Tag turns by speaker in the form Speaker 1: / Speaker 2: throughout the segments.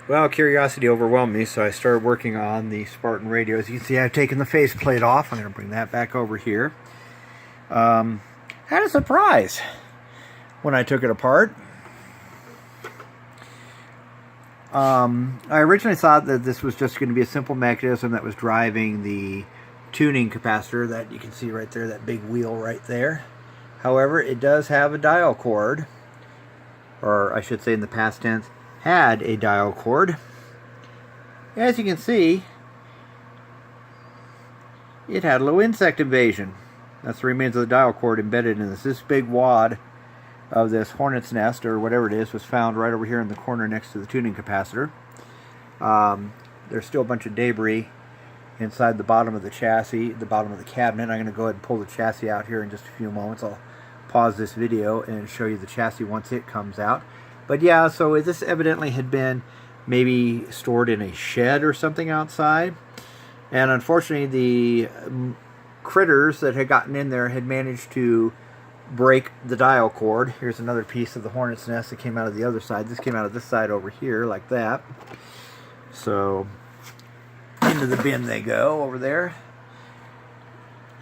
Speaker 1: Well, curiosity overwhelmed me, so I started working on the Spartan radio. As you can see, I've taken the faceplate off. I'm going to bring that back over here. Had a surprise when I took it apart. I originally thought that this was just going to be a simple mechanism that was driving the tuning capacitor that you can see right there, that big wheel right there. However, it does have a dial cord, or I should say in the past tense, had a dial cord. As you can see, it had a little insect invasion. That's the remains of the dial cord embedded in this. This big wad of this hornet's nest, or whatever it is, was found right over here in the corner next to the tuning capacitor. There's still a bunch of debris inside the bottom of the chassis, the bottom of the cabinet. I'm going to go ahead and pull the chassis out here in just a few moments. I'll pause this video and show you the chassis once it comes out. But yeah, so this evidently had been maybe stored in a shed or something outside. And unfortunately, the critters that had gotten in there had managed to break the dial cord. Here's another piece of the hornet's nest that came out of the other side. This came out of this side over here, like that. So, into the bin they go over there.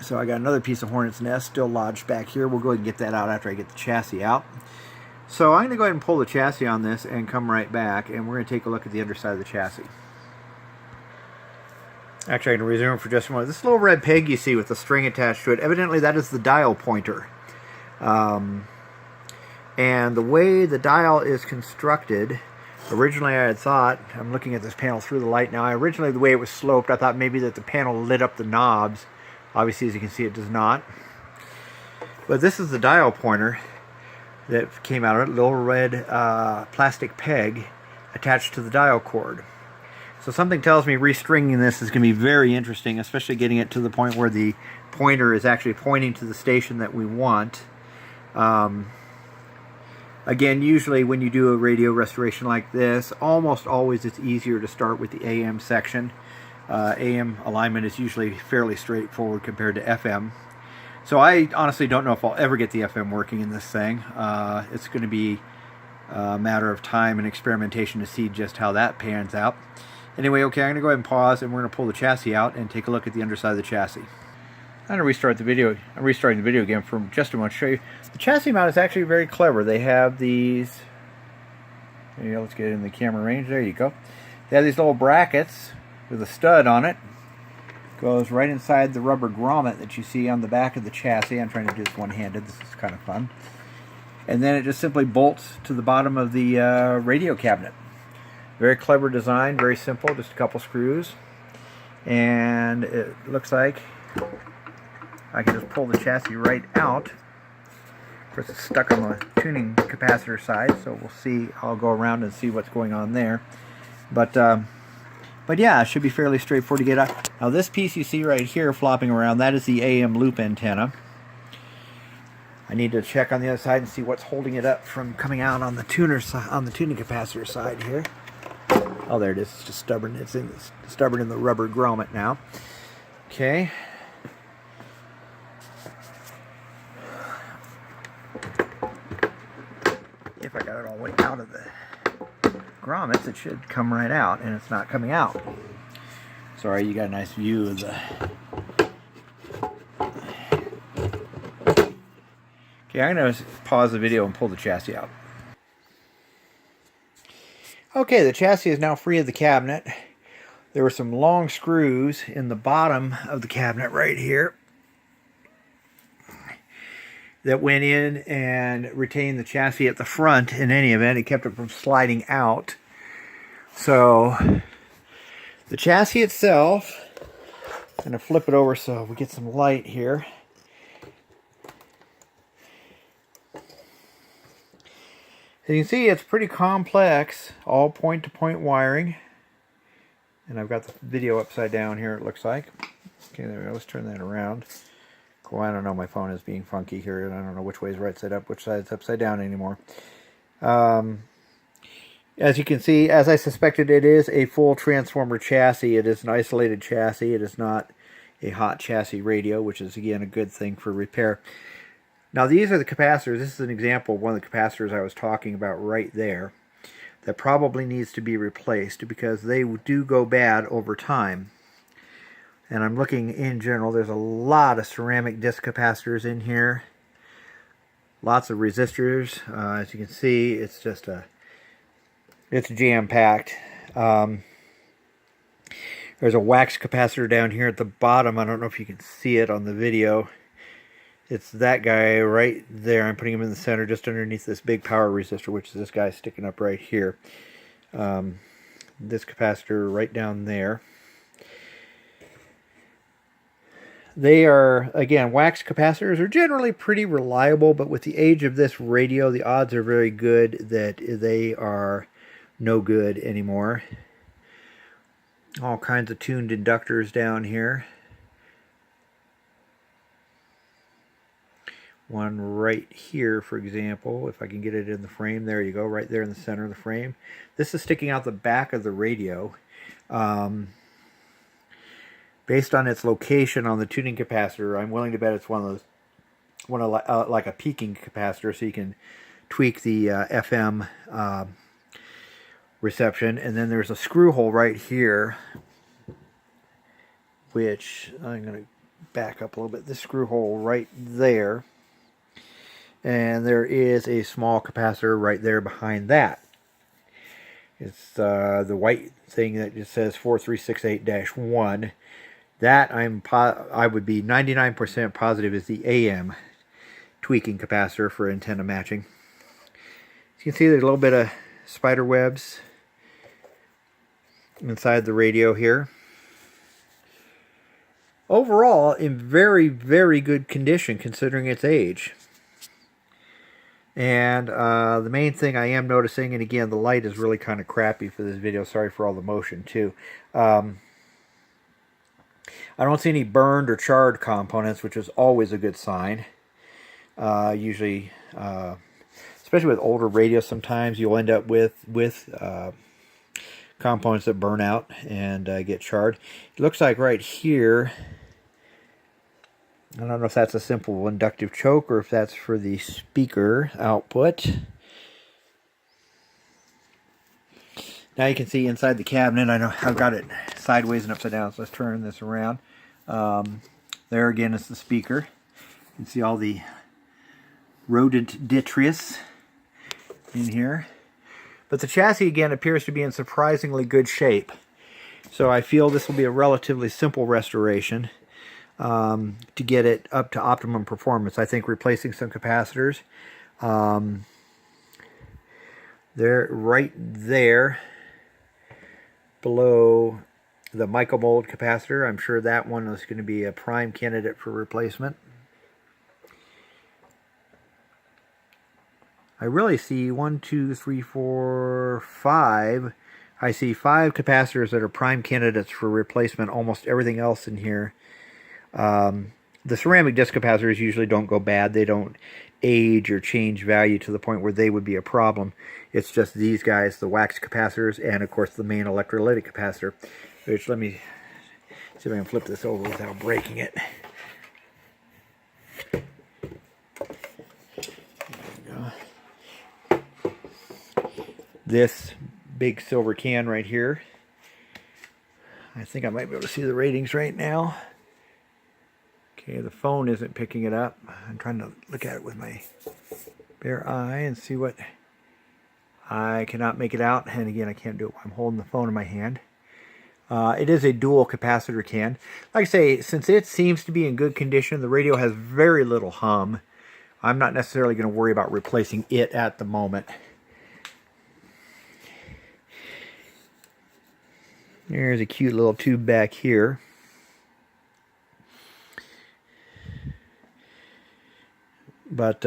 Speaker 1: So I got another piece of hornet's nest still lodged back here. We'll go ahead and get that out after I get the chassis out. So I'm going to go ahead and pull the chassis on this and come right back, and we're going to take a look at the underside of the chassis. Actually, I'm going to resume for just a moment. This little red peg you see with the string attached to it, evidently that is the dial pointer. And the way the dial is constructed, originally I had thought, I'm looking at this panel through the light now, originally the way it was sloped, I thought maybe that the panel lit up the knobs. Obviously, as you can see, it does not. But this is the dial pointer that came out of it, a little red plastic peg attached to the dial cord. So something tells me restringing this is going to be very interesting, especially getting it to the point where the pointer is actually pointing to the station that we want. Again, usually when you do a radio restoration like this, almost always it's easier to start with the AM section. AM alignment is usually fairly straightforward compared to FM. So I honestly don't know if I'll ever get the FM working in this thing. It's going to be a matter of time and experimentation to see just how that pans out. Anyway, okay, I'm going to go ahead and pause, and we're going to pull the chassis out and take a look at the underside of the chassis. I'm going to restart the video. I'm restarting the video again for just a moment to show you. The chassis mount is actually very clever. They have these... Here, let's get in the camera range. There you go. They have these little brackets with a stud on it. Goes right inside the rubber grommet that you see on the back of the chassis. I'm trying to do this one-handed. This is kind of fun. And then it just simply bolts to the bottom of the radio cabinet. Very clever design, very simple, just a couple screws. And it looks like I can just pull the chassis right out. Of course, it's stuck on the tuning capacitor side, so we'll see. I'll go around and see what's going on there. But yeah, it should be fairly straightforward to get out. Now this piece you see right here flopping around, that is the AM loop antenna. I need to check on the other side and see what's holding it up from coming out on the tuning capacitor side here. Oh, there it is. It's just stubborn. It's stubborn in the rubber grommet now. Okay. If I got it all the way out of the grommets, it should come right out, and it's not coming out. Sorry, you got a nice view of the... Okay, I'm going to pause the video and pull the chassis out. Okay, the chassis is now free of the cabinet. There were some long screws in the bottom of the cabinet right here that went in and retained the chassis at the front in any event. It kept it from sliding out. So the chassis itself, I'm going to flip it over so we get some light here. As you can see, it's pretty complex, all point-to-point wiring. And I've got the video upside down here, it looks like. Okay, there we go. Let's turn that around. Cool, I don't know, my phone is being funky here, and I don't know which way is right side up, which side is upside down anymore. As you can see, as I suspected, it is a full transformer chassis. It is an isolated chassis. It is not a hot chassis radio, which is, again, a good thing for repair. Now, these are the capacitors. This is an example of one of the capacitors I was talking about right there. that probably needs to be replaced because they do go bad over time. And I'm looking in general, there's a lot of ceramic disc capacitors in here. Lots of resistors. As you can see, it's just it's jam-packed. There's a wax capacitor down here at the bottom. I don't know if you can see it on the video. It's that guy right there. I'm putting him in the center just underneath this big power resistor, which is this guy sticking up right here. This capacitor right down there. They are, again, wax capacitors are generally pretty reliable, but with the age of this radio, the odds are very good that they are no good anymore. All kinds of tuned inductors down here. One right here, for example, if I can get it in the frame. There you go, right there in the center of the frame. This is sticking out the back of the radio. Based on its location on the tuning capacitor, I'm willing to bet it's one of like a peaking capacitor, so you can tweak the FM reception. And then there's a screw hole right here, which I'm going to back up a little bit. This screw hole right there. And there is a small capacitor right there behind that. It's the white thing that just says 4368-1. That I would be 99% positive is the AM tweaking capacitor for antenna matching. As you can see, there's a little bit of spider webs inside the radio here. Overall, in very, very good condition considering its age. And the main thing I am noticing, and again, the light is really kind of crappy for this video. Sorry for all the motion, too. I don't see any burned or charred components, which is always a good sign. Usually, especially with older radios, sometimes you'll end up with components that burn out and get charred. It looks like right here, I don't know if that's a simple inductive choke or if that's for the speaker output. Now you can see inside the cabinet, I know I've got it sideways and upside down, so let's turn this around. There again is the speaker. You can see all the rodent detritus in here. But the chassis again appears to be in surprisingly good shape. So I feel this will be a relatively simple restoration to get it up to optimum performance. I think replacing some capacitors. They're right there below the mica mold capacitor. I'm sure that one is going to be a prime candidate for replacement. I really see 1, 2, 3, 4, 5. I see 5 capacitors that are prime candidates for replacement. Almost everything else in here. The ceramic disc capacitors usually don't go bad. They don't age or change value to the point where they would be a problem. It's just these guys, the wax capacitors, and of course the main electrolytic capacitor. Which, let me see if I can flip this over without breaking it. There we go. This big silver can right here. I think I might be able to see the ratings right now. Okay, the phone isn't picking it up. I'm trying to look at it with my bare eye and see what... I cannot make it out, and again, I can't do it while I'm holding the phone in my hand. It is a dual capacitor can. Like I say, since it seems to be in good condition, the radio has very little hum. I'm not necessarily going to worry about replacing it at the moment. There's a cute little tube back here. But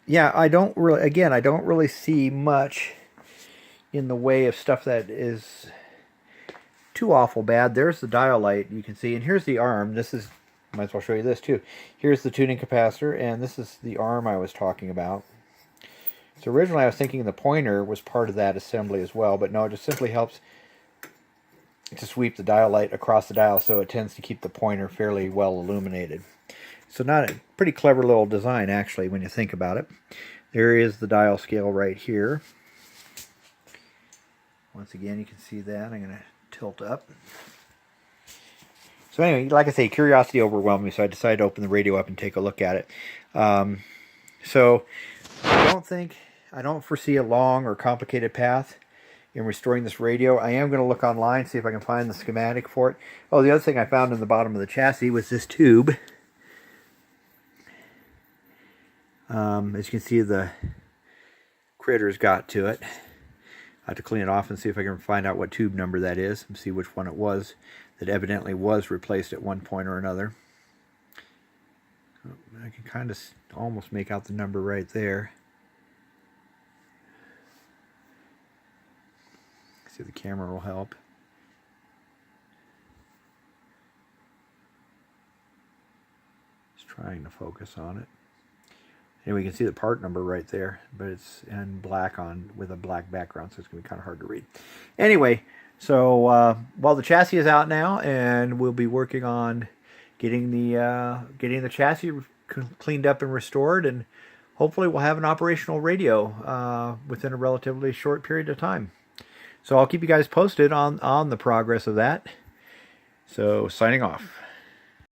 Speaker 1: yeah, I don't really see much in the way of stuff that is too awful bad. There's the dial light, you can see, and here's the arm. This is, might as well show you this too. Here's the tuning capacitor, and this is the arm I was talking about. So originally I was thinking the pointer was part of that assembly as well, but no, it just simply helps to sweep the dial light across the dial, so it tends to keep the pointer fairly well illuminated. So not a pretty clever little design, actually, when you think about it. There is the dial scale right here. Once again, you can see that. I'm going to tilt up. So anyway, like I say, curiosity overwhelmed me, so I decided to open the radio up and take a look at it. So I don't foresee a long or complicated path in restoring this radio. I am going to look online, see if I can find the schematic for it. Oh, the other thing I found in the bottom of the chassis was this tube. As you can see, the critters got to it. I have to clean it off and see if I can find out what tube number that is and see which one it was that evidently was replaced at one point or another. I can kind of almost make out the number right there. See if the camera will help. Just trying to focus on it. Anyway, you can see the part number right there, but it's in black with a black background, so it's going to be kind of hard to read. Anyway, so well, the chassis is out now, and we'll be working on getting the chassis cleaned up and restored, and hopefully we'll have an operational radio within a relatively short period of time. So I'll keep you guys posted on the progress of that. So signing off.